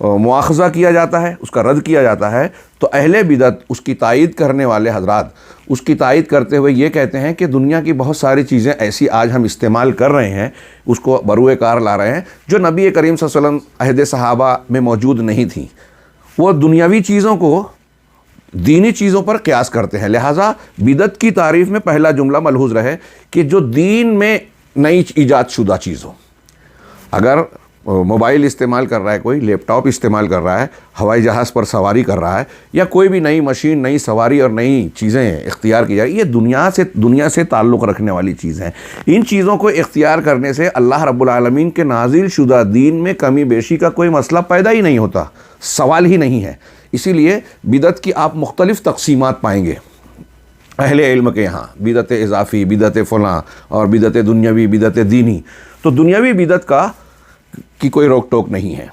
مواخذہ کیا جاتا ہے، اس کا رد کیا جاتا ہے، تو اہل بدعت اس کی تائید کرنے والے حضرات اس کی تائید کرتے ہوئے یہ کہتے ہیں کہ دنیا کی بہت ساری چیزیں ایسی آج ہم استعمال کر رہے ہیں، اس کو بروئے کار لا رہے ہیں، جو نبی کریم صلی اللہ علیہ وسلم عہد صحابہ میں موجود نہیں تھیں۔ وہ دنیاوی چیزوں کو دینی چیزوں پر قیاس کرتے ہیں۔ لہٰذا بدعت کی تعریف میں پہلا جملہ ملحوظ رہے کہ جو دین میں نئی ایجاد شدہ چیز ہو۔ اگر موبائل استعمال کر رہا ہے، کوئی لیپ ٹاپ استعمال کر رہا ہے، ہوائی جہاز پر سواری کر رہا ہے، یا کوئی بھی نئی مشین، نئی سواری اور نئی چیزیں اختیار کی جائے، یہ دنیا سے تعلق رکھنے والی چیز ہیں۔ ان چیزوں کو اختیار کرنے سے اللہ رب العالمین کے نازل شدہ دین میں کمی بیشی کا کوئی مسئلہ پیدا ہی نہیں ہوتا، سوال ہی نہیں ہے۔ اسی لیے بدعت کی آپ مختلف تقسیمات پائیں گے اہل علم کے یہاں، بدعت اضافی، بدعت فلاں، اور بدعت دنیاوی، بدعت دینی۔ تو دنیاوی بدعت کی کوئی روک ٹوک نہیں ہے۔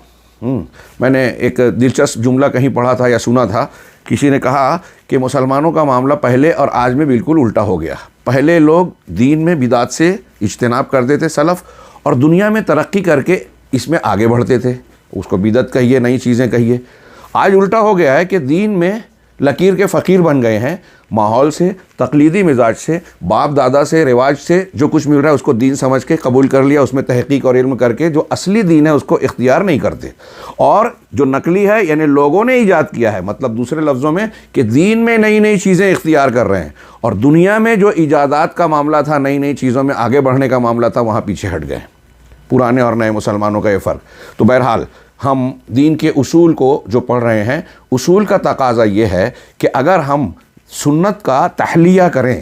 میں نے ایک دلچسپ جملہ کہیں پڑھا تھا یا سنا تھا، کسی نے کہا کہ مسلمانوں کا معاملہ پہلے اور آج میں بالکل الٹا ہو گیا۔ پہلے لوگ دین میں بدعت سے اجتناب کرتے تھے سلف، اور دنیا میں ترقی کر کے اس میں آگے بڑھتے تھے، اس کو بدعت کہیے، نئی چیزیں کہیے۔ آج الٹا ہو گیا ہے کہ دین میں لکیر کے فقیر بن گئے ہیں، ماحول سے، تقلیدی مزاج سے، باپ دادا سے، رواج سے جو کچھ مل رہا ہے اس کو دین سمجھ کے قبول کر لیا، اس میں تحقیق اور علم کر کے جو اصلی دین ہے اس کو اختیار نہیں کرتے، اور جو نقلی ہے یعنی لوگوں نے ایجاد کیا ہے، مطلب دوسرے لفظوں میں کہ دین میں نئی نئی چیزیں اختیار کر رہے ہیں، اور دنیا میں جو ایجادات کا معاملہ تھا، نئی نئی چیزوں میں آگے بڑھنے کا معاملہ تھا، وہاں پیچھے ہٹ گئے۔ پرانے اور نئے مسلمانوں کا یہ فرق۔ تو بہرحال ہم دین کے اصول کو جو پڑھ رہے ہیں، اصول کا تقاضا یہ ہے کہ اگر ہم سنت کا تحلیہ کریں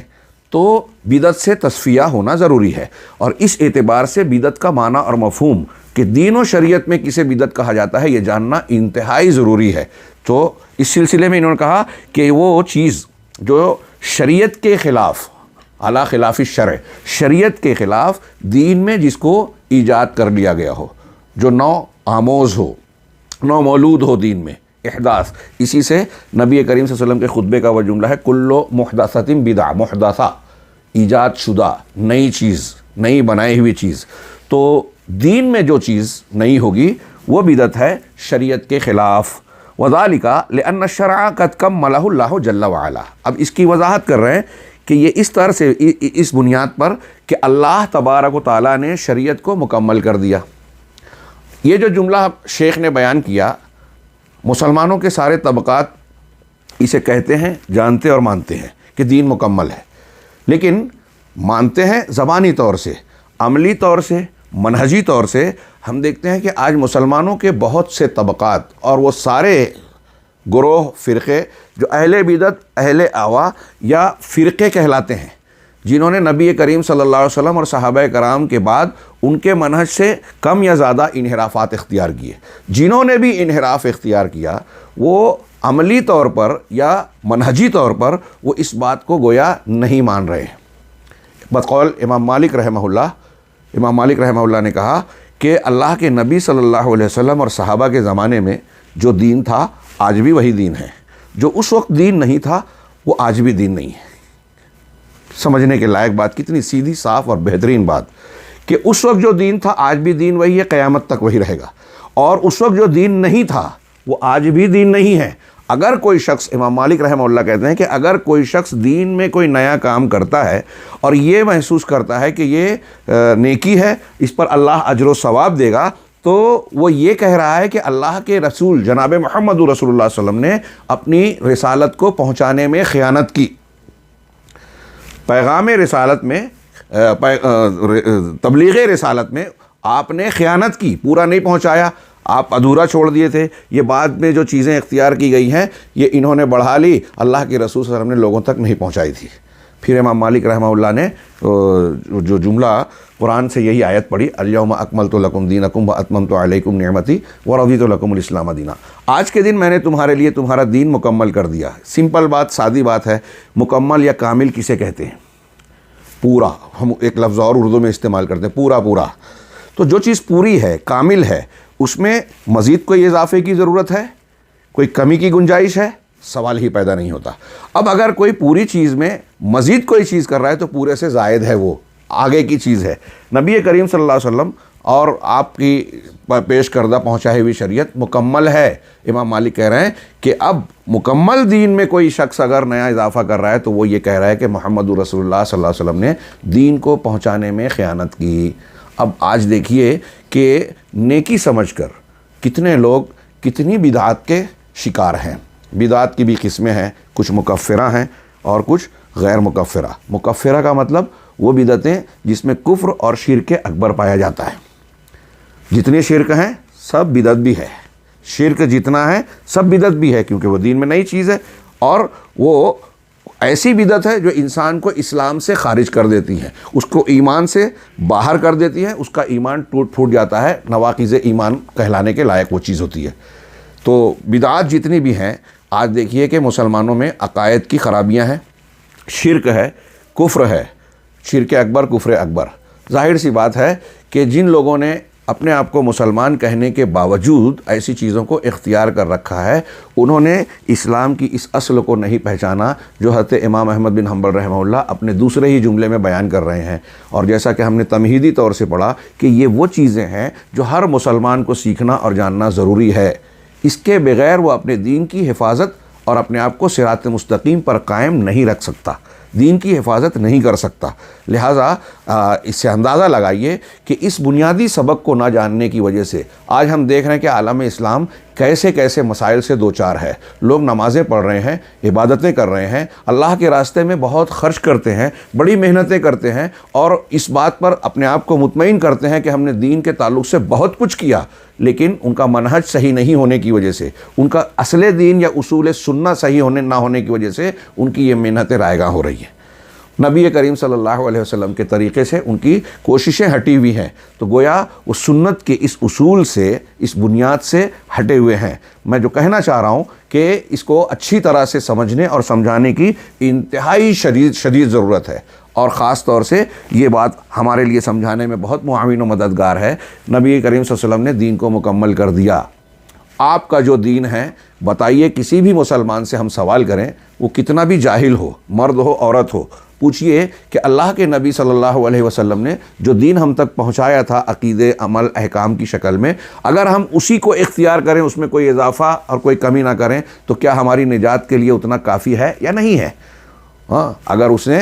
تو بدعت سے تصفیہ ہونا ضروری ہے، اور اس اعتبار سے بدعت کا معنی اور مفہوم کہ دین و شریعت میں کسے بدعت کہا جاتا ہے یہ جاننا انتہائی ضروری ہے۔ تو اس سلسلے میں انہوں نے کہا کہ وہ چیز جو شریعت کے خلاف، علی خلاف الشرع، شریعت کے خلاف دین میں جس کو ایجاد کر لیا گیا ہو، جو نو آموز ہو، نو مولود ہو دین میں، احداث۔ اسی سے نبی کریم صلی اللہ علیہ وسلم کے خطبے کا وہ جملہ ہے، کلو محدثۃ بدعہ، محدثہ ایجاد شدہ نئی چیز، نئی بنائی ہوئی چیز۔ تو دین میں جو چیز نئی ہوگی وہ بدعت ہے، شریعت کے خلاف۔ وذالک لأن الشرع قد کملہ اللہ جل وعلا۔ اب اس کی وضاحت کر رہے ہیں کہ یہ اس طرح سے، اس بنیاد پر کہ اللہ تبارک و تعالیٰ نے شریعت کو مکمل کر دیا۔ یہ جو جملہ شیخ نے بیان کیا، مسلمانوں کے سارے طبقات اسے کہتے ہیں، جانتے اور مانتے ہیں کہ دین مکمل ہے، لیکن مانتے ہیں زبانی طور سے، عملی طور سے، منہجی طور سے ہم دیکھتے ہیں کہ آج مسلمانوں کے بہت سے طبقات اور وہ سارے گروہ، فرقے جو اہل بدعت، اہل اہوا یا فرقے کہلاتے ہیں، جنہوں نے نبی کریم صلی اللہ علیہ وسلم اور صحابہ کرام کے بعد ان کے منہج سے کم یا زیادہ انحرافات اختیار کیے، جنہوں نے بھی انحراف اختیار کیا وہ عملی طور پر یا منہجی طور پر وہ اس بات کو گویا نہیں مان رہے ہیں۔ بقول امام مالک رحمہ اللہ نے کہا کہ اللہ کے نبی صلی اللہ علیہ وسلم اور صحابہ کے زمانے میں جو دین تھا آج بھی وہی دین ہے، جو اس وقت دین نہیں تھا وہ آج بھی دین نہیں ہے۔ سمجھنے کے لائق بات، کتنی سیدھی، صاف اور بہترین بات کہ اس وقت جو دین تھا آج بھی دین وہی ہے، قیامت تک وہی رہے گا، اور اس وقت جو دین نہیں تھا وہ آج بھی دین نہیں ہے۔ اگر کوئی شخص، امام مالک رحمہ اللہ کہتے ہیں کہ اگر کوئی شخص دین میں کوئی نیا کام کرتا ہے اور یہ محسوس کرتا ہے کہ یہ نیکی ہے، اس پر اللہ اجر و ثواب دے گا، تو وہ یہ کہہ رہا ہے کہ اللہ کے رسول جناب محمد رسول اللہ صلی اللہ علیہ وسلم نے اپنی رسالت کو پہنچانے میں خیانت کی، پیغام رسالت میں، تبلیغ رسالت میں آپ نے خیانت کی، پورا نہیں پہنچایا، آپ ادھورا چھوڑ دیے تھے۔ یہ بعد میں جو چیزیں اختیار کی گئی ہیں یہ انہوں نے بڑھا لی، اللہ کے رسول صلی اللہ علیہ وسلم نے لوگوں تک نہیں پہنچائی تھی۔ پھر امام مالک رحمہ اللہ نے جو جملہ قرآن سے یہی آیت پڑھی، الیوم اکملت لکم دینکم واتممت علیکم نعمتی ورضیت لکم الاسلام دینا، آج کے دن میں نے تمہارے لیے تمہارا دین مکمل کر دیا۔ سمپل بات، سادی بات ہے، مکمل یا کامل کسے کہتے ہیں؟ پورا، ہم ایک لفظ اور اردو میں استعمال کرتے ہیں، پورا پورا۔ تو جو چیز پوری ہے، کامل ہے، اس میں مزید کوئی اضافے کی ضرورت ہے، کوئی کمی کی گنجائش ہے؟ سوال ہی پیدا نہیں ہوتا۔ اب اگر کوئی پوری چیز میں مزید کوئی چیز کر رہا ہے تو پورے سے زائد ہے، وہ آگے کی چیز ہے۔ نبی کریم صلی اللہ علیہ وسلم اور آپ کی پیش کردہ پہنچائی ہوئی شریعت مکمل ہے۔ امام مالک کہہ رہے ہیں کہ اب مکمل دین میں کوئی شخص اگر نیا اضافہ کر رہا ہے تو وہ یہ کہہ رہا ہے کہ محمد رسول اللہ صلی اللہ علیہ وسلم نے دین کو پہنچانے میں خیانت کی۔ اب آج دیکھیے کہ نیکی سمجھ کر کتنے لوگ کتنی بدعات کے شکار ہیں۔ بدعات کی بھی قسمیں ہیں، کچھ مکفرہ ہیں اور کچھ غیر مکفرہ۔ مکفرہ کا مطلب وہ بدعتیں جس میں کفر اور شرک اکبر پایا جاتا ہے۔ جتنے شرک ہیں سب بدعت بھی ہے، شرک جتنا ہے سب بدعت بھی ہے، کیونکہ وہ دین میں نئی چیز ہے، اور وہ ایسی بدعت ہے جو انسان کو اسلام سے خارج کر دیتی ہے، اس کو ایمان سے باہر کر دیتی ہے، اس کا ایمان ٹوٹ پھوٹ جاتا ہے، نواقض ایمان کہلانے کے لائق وہ چیز ہوتی ہے۔ تو بدعات جتنی بھی ہیں، آج دیکھیے کہ مسلمانوں میں عقائد کی خرابیاں ہیں، شرک ہے، کفر ہے، شرک اکبر، کفر اکبر۔ ظاہر سی بات ہے کہ جن لوگوں نے اپنے آپ کو مسلمان کہنے کے باوجود ایسی چیزوں کو اختیار کر رکھا ہے، انہوں نے اسلام کی اس اصل کو نہیں پہچانا جو حضرت امام احمد بن حنبل رحمہ اللہ اپنے دوسرے ہی جملے میں بیان کر رہے ہیں۔ اور جیسا کہ ہم نے تمہیدی طور سے پڑھا کہ یہ وہ چیزیں ہیں جو ہر مسلمان کو سیکھنا اور جاننا ضروری ہے، اس کے بغیر وہ اپنے دین کی حفاظت اور اپنے آپ کو صراط مستقیم پر قائم نہیں رکھ سکتا، دین کی حفاظت نہیں کر سکتا۔ لہٰذا اس سے اندازہ لگائیے کہ اس بنیادی سبق کو نہ جاننے کی وجہ سے آج ہم دیکھ رہے ہیں کہ عالم اسلام کیسے کیسے مسائل سے دوچار ہے۔ لوگ نمازیں پڑھ رہے ہیں، عبادتیں کر رہے ہیں، اللہ کے راستے میں بہت خرچ کرتے ہیں، بڑی محنتیں کرتے ہیں، اور اس بات پر اپنے آپ کو مطمئن کرتے ہیں کہ ہم نے دین کے تعلق سے بہت کچھ کیا، لیکن ان کا منہج صحیح نہیں ہونے کی وجہ سے، ان کا اصل دین یا اصول سنت صحیح نہ ہونے کی وجہ سے ان کی یہ محنتیں رائگاں ہو رہی ہیں۔ نبی کریم صلی اللہ علیہ وسلم کے طریقے سے ان کی کوششیں ہٹی ہوئی ہیں، تو گویا وہ سنت کے اس اصول سے، اس بنیاد سے ہٹے ہوئے ہیں۔ میں جو کہنا چاہ رہا ہوں کہ اس کو اچھی طرح سے سمجھنے اور سمجھانے کی انتہائی شدید ضرورت ہے، اور خاص طور سے یہ بات ہمارے لیے سمجھانے میں بہت معاون و مددگار ہے۔ نبی کریم صلی اللہ علیہ وسلم نے دین کو مکمل کر دیا۔ آپ کا جو دین ہے، بتائیے کسی بھی مسلمان سے ہم سوال کریں، وہ کتنا بھی جاہل ہو، مرد ہو عورت ہو، پوچھئے کہ اللہ کے نبی صلی اللہ علیہ وسلم نے جو دین ہم تک پہنچایا تھا عقیدے، عمل، احکام کی شکل میں، اگر ہم اسی کو اختیار کریں، اس میں کوئی اضافہ اور کوئی کمی نہ کریں، تو کیا ہماری نجات کے لیے اتنا کافی ہے یا نہیں ہے؟ ہاں، اگر اس نے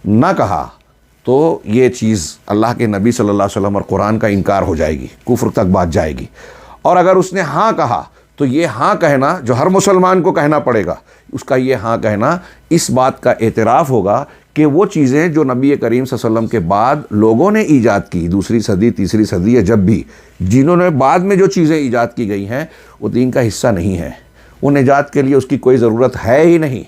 نہ کہا تو یہ چیز اللہ کے نبی صلی اللہ علیہ وسلم اور قرآن کا انکار ہو جائے گی، کفر تک بات جائے گی۔ اور اگر اس نے ہاں کہا تو یہ ہاں کہنا جو ہر مسلمان کو کہنا پڑے گا، اس کا یہ ہاں کہنا اس بات کا اعتراف ہوگا کہ وہ چیزیں جو نبی کریم صلی اللہ علیہ وسلم کے بعد لوگوں نے ایجاد کی، دوسری صدی، تیسری صدی یا جب بھی، جنہوں نے بعد میں جو چیزیں ایجاد کی گئی ہیں، وہ دین کا حصہ نہیں ہے، وہ نجات کے لیے اس کی کوئی ضرورت ہے ہی نہیں۔